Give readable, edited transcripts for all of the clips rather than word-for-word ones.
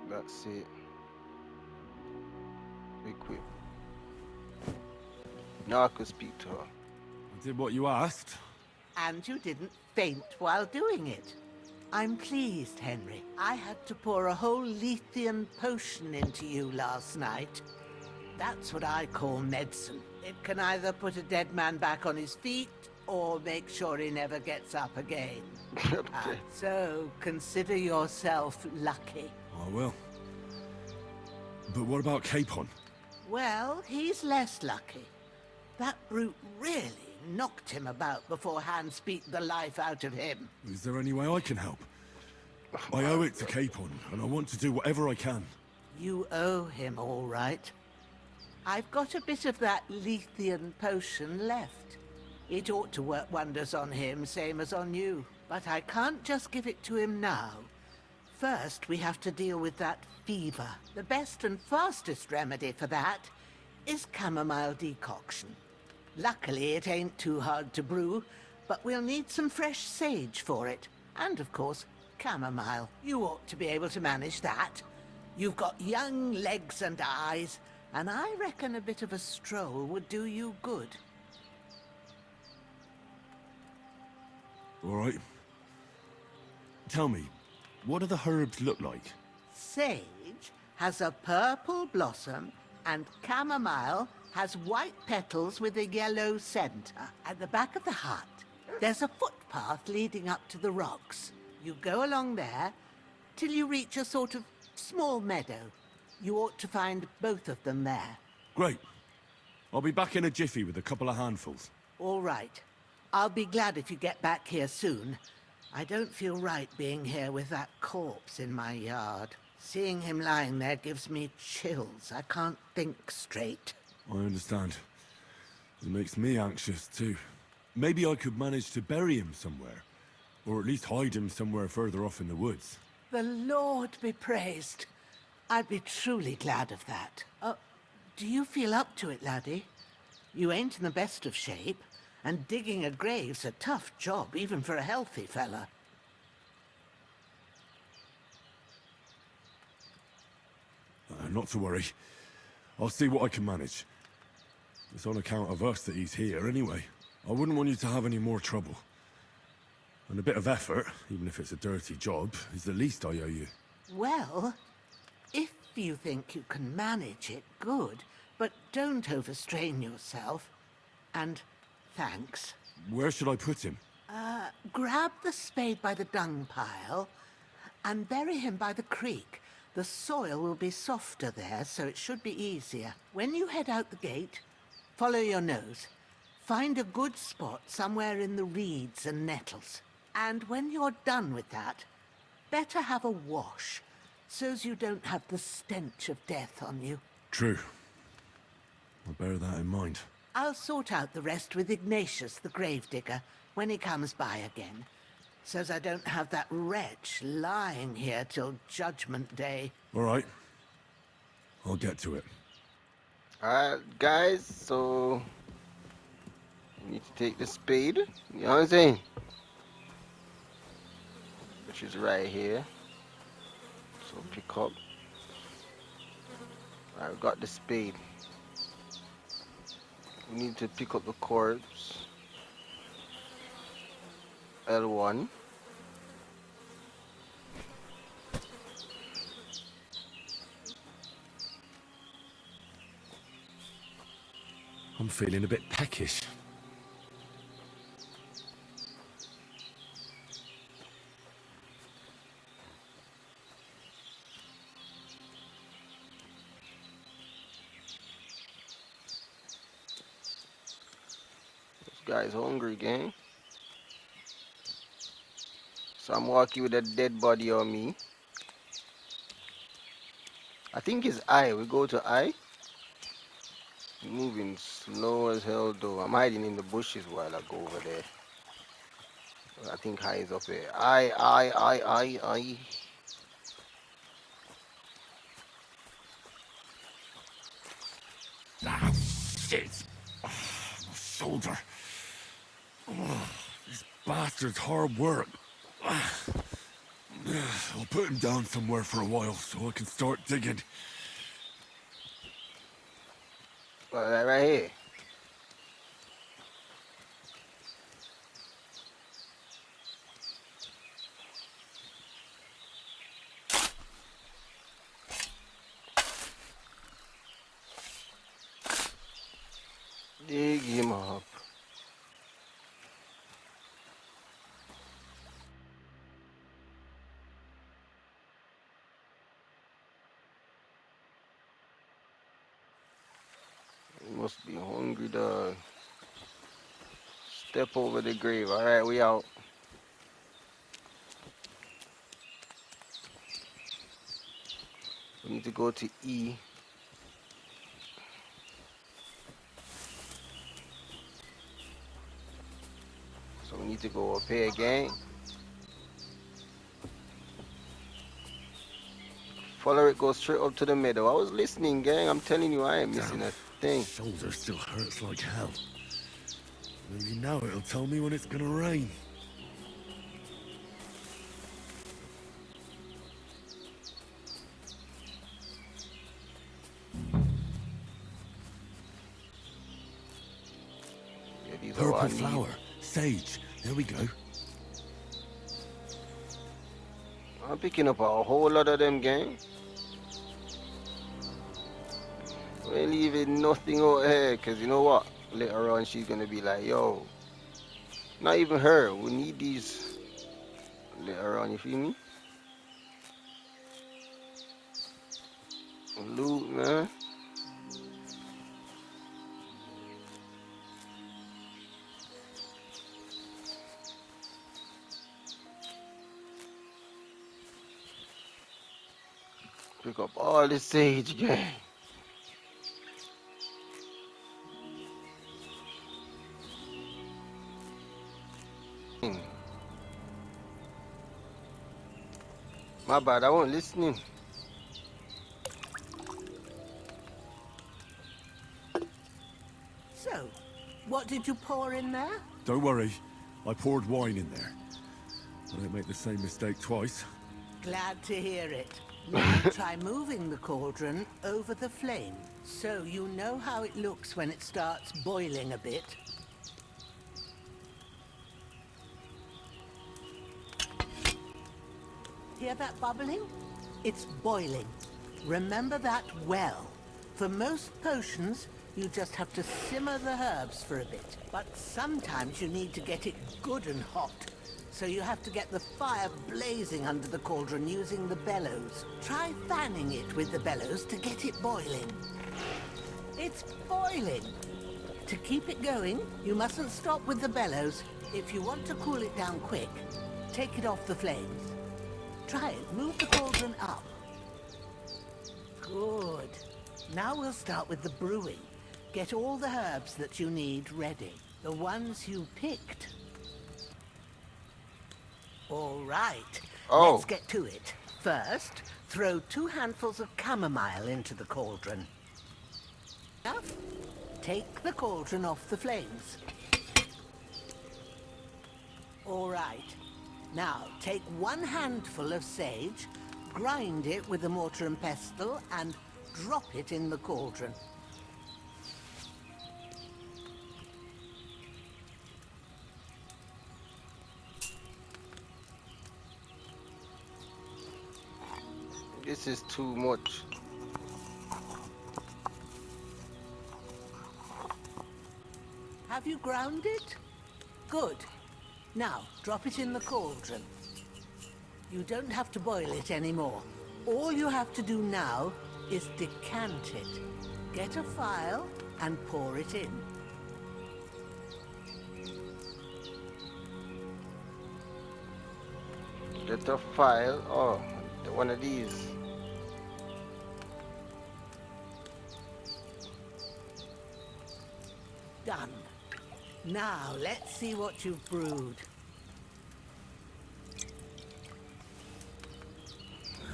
That's it. Equip. Now I could speak to her. I did what you asked. And you didn't faint while doing it. I'm pleased, Henry. I had to pour a whole Lethean potion into you last night. That's what I call medicine. It can either put a dead man back on his feet, or make sure he never gets up again. Okay. So, consider yourself lucky. I will. But what about Capon? Well, he's less lucky. That brute really knocked him about before Hans beat the life out of him. Is there any way I can help? I owe it to Capon, and I want to do whatever I can. You owe him, all right. I've got a bit of that Lethean potion left. It ought to work wonders on him, same as on you. But I can't just give it to him now. First, we have to deal with that fever. The best and fastest remedy for that is chamomile decoction. Luckily, it ain't too hard to brew, but we'll need some fresh sage for it. And, of course, chamomile. You ought to be able to manage that. You've got young legs and eyes, and I reckon a bit of a stroll would do you good. All right. Tell me, what do the herbs look like? Sage has a purple blossom, and chamomile has white petals with a yellow center. At the back of the hut, there's a footpath leading up to the rocks. You go along there till you reach a sort of small meadow. You ought to find both of them there. Great. I'll be back in a jiffy with a couple of handfuls. All right. I'll be glad if you get back here soon. I don't feel right being here with that corpse in my yard. Seeing him lying there gives me chills. I can't think straight. I understand. It makes me anxious, too. Maybe I could manage to bury him somewhere. Or at least hide him somewhere further off in the woods. The Lord be praised. I'd be truly glad of that. Do you feel up to it, laddie? You ain't in the best of shape, and digging a grave's a tough job, even for a healthy fella. Not to worry. I'll see what I can manage. It's on account of us that he's here, anyway. I wouldn't want you to have any more trouble. And a bit of effort, even if it's a dirty job, is the least I owe you. Well, if you think you can manage it, good. But don't overstrain yourself. And thanks. Where should I put him? Grab the spade by the dung pile and bury him by the creek. The soil will be softer there, so it should be easier. When you head out the gate, follow your nose. Find a good spot somewhere in the reeds and nettles. And when you're done with that, better have a wash, so's you don't have the stench of death on you. True. I'll bear that in mind. I'll sort out the rest with Ignatius, the gravedigger, when he comes by again, so's I don't have that wretch lying here till Judgment Day. All right. I'll get to it. Alright, guys, so we need to take the spade. You know what I'm saying? Which is right here. So pick up. Alright, we got the spade. We need to pick up the corpse. L1. I'm feeling a bit peckish. This guy's hungry, gang. So I'm walking with a dead body on me. I think it's I. We go to I. Moving slow as hell though. I'm hiding in the bushes while I go over there. I think I is up there. I. Ah, shit. Oh, my shoulder. Oh, this bastard's hard work. I'll put him down somewhere for a while so I can start digging. Right here. Dig him up. He must be hungry, dog. Step over the grave. Alright, we out. We need to go to E. So we need to go up here again. Follow it, go straight up to the middle. I was listening, gang. I'm telling you, I ain't missing Damn, a thing. shoulder still hurts like hell. Maybe now it'll tell me when it's gonna rain. Yeah, these are what I Purple need. flower, sage. There we go. I'm picking up a whole lot of them, gang. We ain't leaving nothing out here, because you know what? Later on, she's going to be like, yo, not even her. We need these later on, you feel me? Loot, man. Pick up all the sage, gang. My bad, I wasn't listening. So, what did you pour in there? Don't worry, I poured wine in there. I don't make the same mistake twice. Glad to hear it. Now try moving the cauldron over the flame, so you know how it looks when it starts boiling a bit. Hear that bubbling? It's boiling. Remember that well. For most potions, you just have to simmer the herbs for a bit. But sometimes you need to get it good and hot. So you have to get the fire blazing under the cauldron using the bellows. Try fanning it with the bellows to get it boiling. It's boiling! To keep it going, you mustn't stop with the bellows. If you want to cool it down quick, take it off the flames. Try it. Move the cauldron up. Good. Now we'll start with the brewing. Get all the herbs that you need ready. The ones you picked. All right. Oh. Let's get to it. First, throw 2 handfuls of chamomile into the cauldron. Enough? Take the cauldron off the flames. All right. Now, take 1 handful of sage, grind it with a mortar and pestle, and drop it in the cauldron. This is too much. Have you ground it? Good. Now, drop it in the cauldron. You don't have to boil it anymore. All you have to do now is decant it. Get a phial and pour it in. Get a file. Oh, one of these. Done. Now, let's see what you've brewed.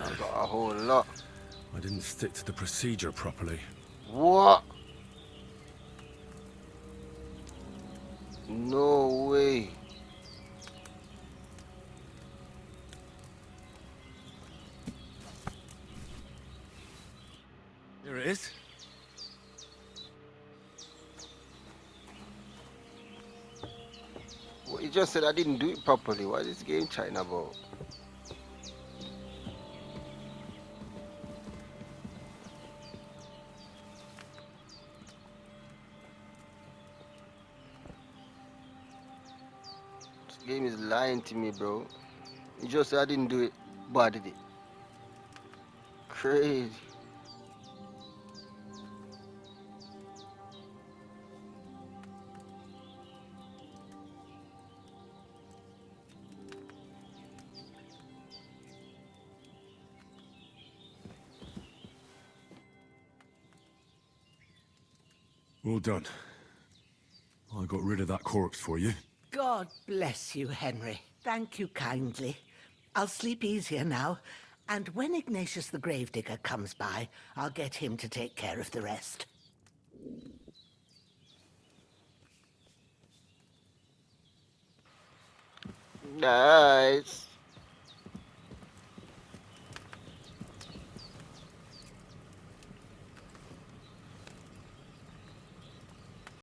I got a whole lot. I didn't stick to the procedure properly. What? No way. Here it is. Well, you just said I didn't do it properly. What is this game chatting about? This game is lying to me, bro. You just said I didn't do it, but I did it. Crazy. Well done. I got rid of that corpse for you. God bless you, Henry. Thank you kindly. I'll sleep easier now, and when Ignatius the Gravedigger comes by, I'll get him to take care of the rest. Nice.